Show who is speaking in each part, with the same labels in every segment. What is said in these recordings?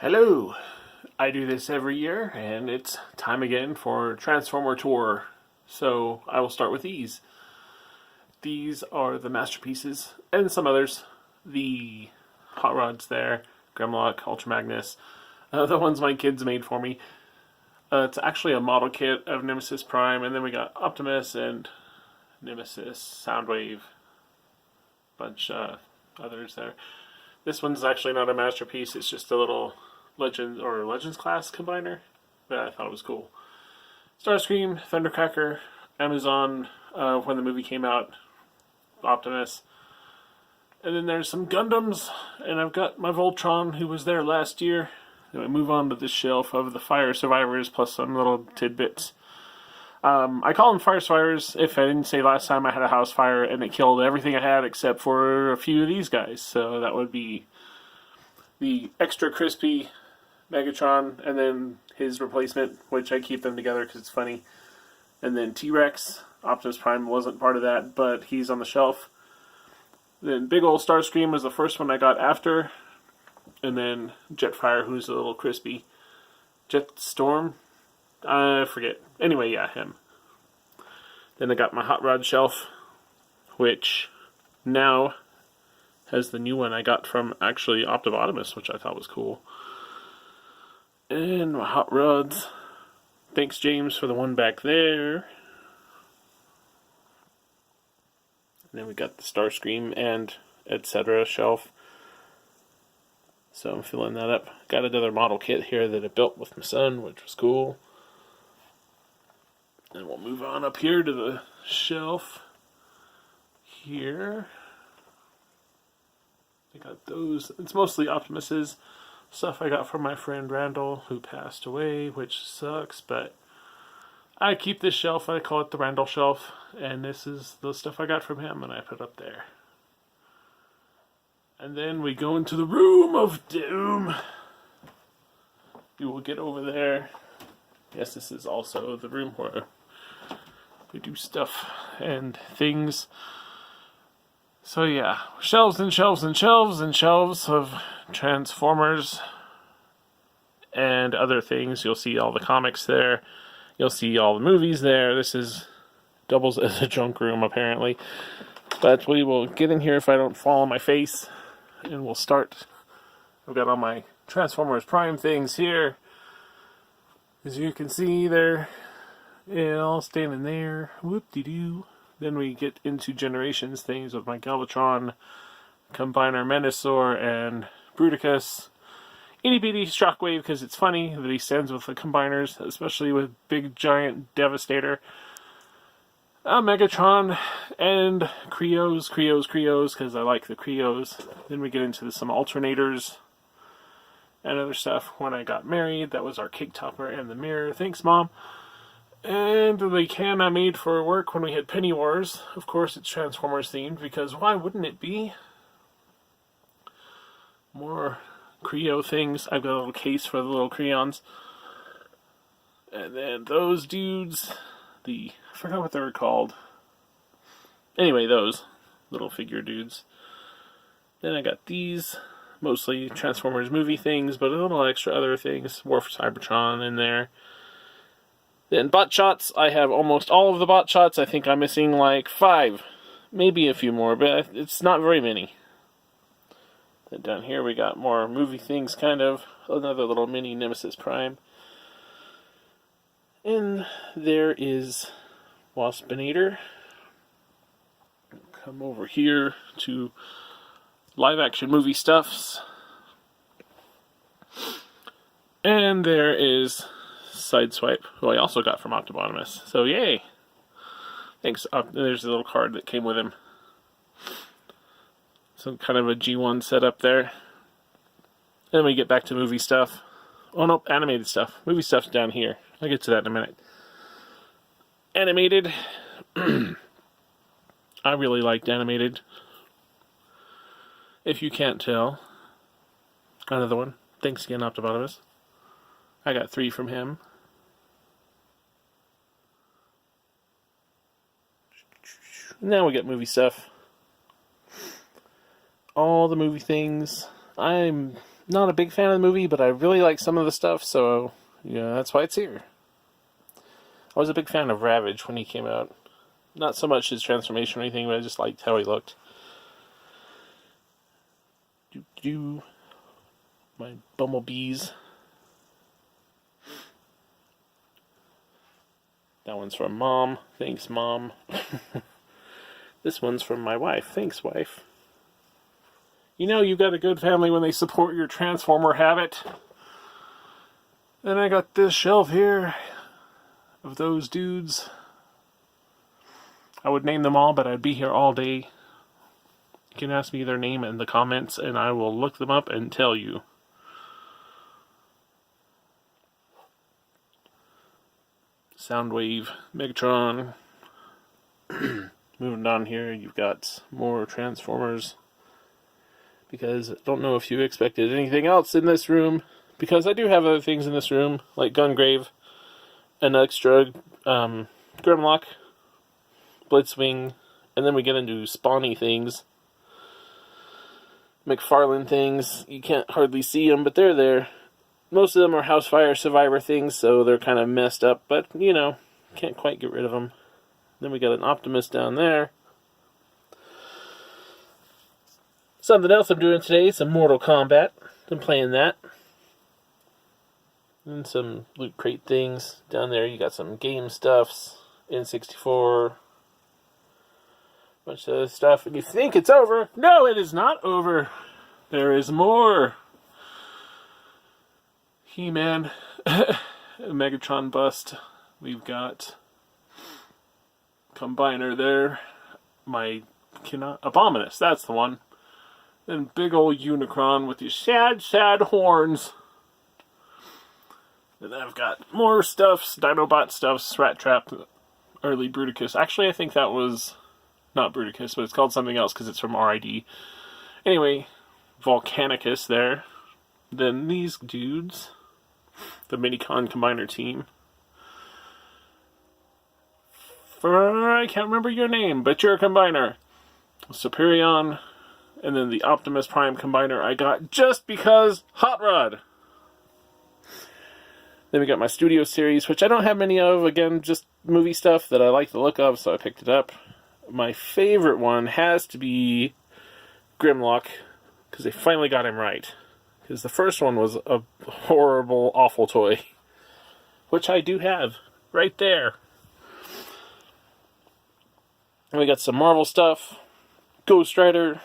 Speaker 1: Hello! I do this every year, and it's time again for Transformer Tour. So I will start with these. These are the masterpieces, and some others. The Hot Rods there, Grimlock, Ultra Magnus, the ones my kids made for me. It's actually a model kit of Nemesis Prime, and then we got Optimus and Nemesis, Soundwave, bunch others there. This one's actually not a masterpiece, it's just a little Legends class combiner, but I thought it was cool. Starscream, Thundercracker, Amazon, when the movie came out, Optimus. And then there's some Gundams, and I've got my Voltron, who was there last year. Then we move on to this shelf of the Fire Survivors, plus some little tidbits. I call them Fire Survivors if I didn't say last time I had a house fire and it killed everything I had except for a few of these guys. So that would be the extra crispy Megatron, and then his replacement, which I keep them together because it's funny. And then T-Rex. Optimus Prime wasn't part of that, but he's on the shelf. Then Big Ol' Starscream was the first one I got after. And then Jetfire, who's a little crispy. Jetstorm? I forget. Anyway, yeah, him. Then I got my Hot Rod shelf, which now has the new one I got from actually Optimus, which I thought was cool. And my Hot Rods. Thanks, James, for the one back there. And then we got the Starscream and etc. shelf. So I'm filling that up. Got another model kit here that I built with my son, which was cool. And we'll move on up here to the shelf. Here. I got those. It's mostly Optimus's stuff I got from my friend Randall, who passed away, which sucks, but I keep this shelf. I call it the Randall shelf, and this is the stuff I got from him, and I put up there. And then we go into the Room of Doom. You will get over there. Yes, this is also the room where we do stuff and things. So yeah, shelves and shelves and shelves and shelves of Transformers and other things. You'll see all the comics there. You'll see all the movies there. This is doubles as a junk room, apparently. But we will get in here if I don't fall on my face. And we'll start. I've got all my Transformers Prime things here. As you can see, they're all standing there. Whoop-de-doo. Then we get into Generations things with my Galvatron, Combiner Menasor, and Bruticus. Itty bitty Shockwave because it's funny that he stands with the combiners, especially with Big Giant Devastator. Megatron and Creos because I like the Creos. Then we get into some alternators and other stuff. When I got married, that was our cake topper and the mirror. Thanks, Mom. And the can I made for work when we had Penny Wars. Of course, it's Transformers themed, because why wouldn't it be? More Creo things. I've got a little case for the little crayons. And then those dudes, I forgot what they were called. Anyway, those little figure dudes. Then I got these, mostly Transformers movie things, but a little extra other things. War for Cybertron in there. Then bot shots, I have almost all of the bot shots. I think I'm missing like 5, maybe a few more, but it's not very many. Then down here we got more movie things, kind of. Another little mini Nemesis Prime. And there is Waspinator. Come over here to live action movie stuffs. And there is Sideswipe, who I also got from Optimus. So yay! Thanks. There's a little card that came with him. Some kind of a G1 setup there. Then we get back to movie stuff. Oh no, animated stuff. Movie stuff's down here. I'll get to that in a minute. Animated. I really liked animated. If you can't tell. Another one. Thanks again, Optimus. I got 3 from him. Now we get movie stuff. All the movie things. I'm not a big fan of the movie, but I really like some of the stuff, so yeah, that's why it's here. I was a big fan of Ravage when he came out. Not so much his transformation or anything, but I just liked how he looked. My bumblebees. That one's from Mom. Thanks, Mom. This one's from my wife. Thanks, wife. You know you've got a good family when they support your Transformer habit. Then I got this shelf here of those dudes. I would name them all, but I'd be here all day. You can ask me their name in the comments, and I will look them up and tell you. Soundwave, Megatron. Moving down here, you've got more Transformers. Because I don't know if you expected anything else in this room. Because I do have other things in this room, like Gungrave, an extra Grimlock, Blitzwing, and then we get into Spawny things. McFarlane things. You can't hardly see them, but they're there. Most of them are Housefire Survivor things, so they're kind of messed up, but, you know, can't quite get rid of them. Then we got an Optimus down there. Something else I'm doing today, some Mortal Kombat. I'm playing that. And some Loot Crate things. Down there you got some game stuffs, N64, bunch of other stuff, and you think it's over. No, it is not over. There is more. He-Man, Megatron bust. We've got Combiner there. Abominus, that's the one. Then big old Unicron with these sad, sad horns. Then I've got more stuffs, Dinobot stuffs, Rat Trap, early Bruticus. Actually, I think that was not Bruticus, but it's called something else because it's from RID. Anyway, Volcanicus there. Then these dudes, the Minicon Combiner team. I can't remember your name, but you're a Combiner. Superion, and then the Optimus Prime Combiner I got just because Hot Rod. Then we got my Studio Series, which I don't have many of. Again, just movie stuff that I like the look of, so I picked it up. My favorite one has to be Grimlock, because they finally got him right. Because the first one was a horrible, awful toy. Which I do have, right there. And we got some Marvel stuff, Ghost Rider.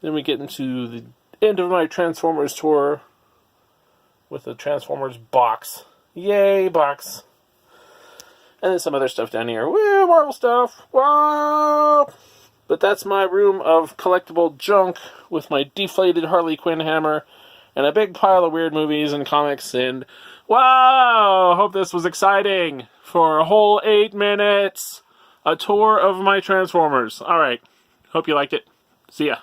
Speaker 1: Then we get into the end of my Transformers tour with the Transformers box. Yay, box. And then some other stuff down here. Woo, Marvel stuff. Whoa! But that's my room of collectible junk with my deflated Harley Quinn hammer and a big pile of weird movies and comics. And wow! Hope this was exciting for a whole 8 minutes. A tour of my Transformers. Alright. Hope you liked it. See ya.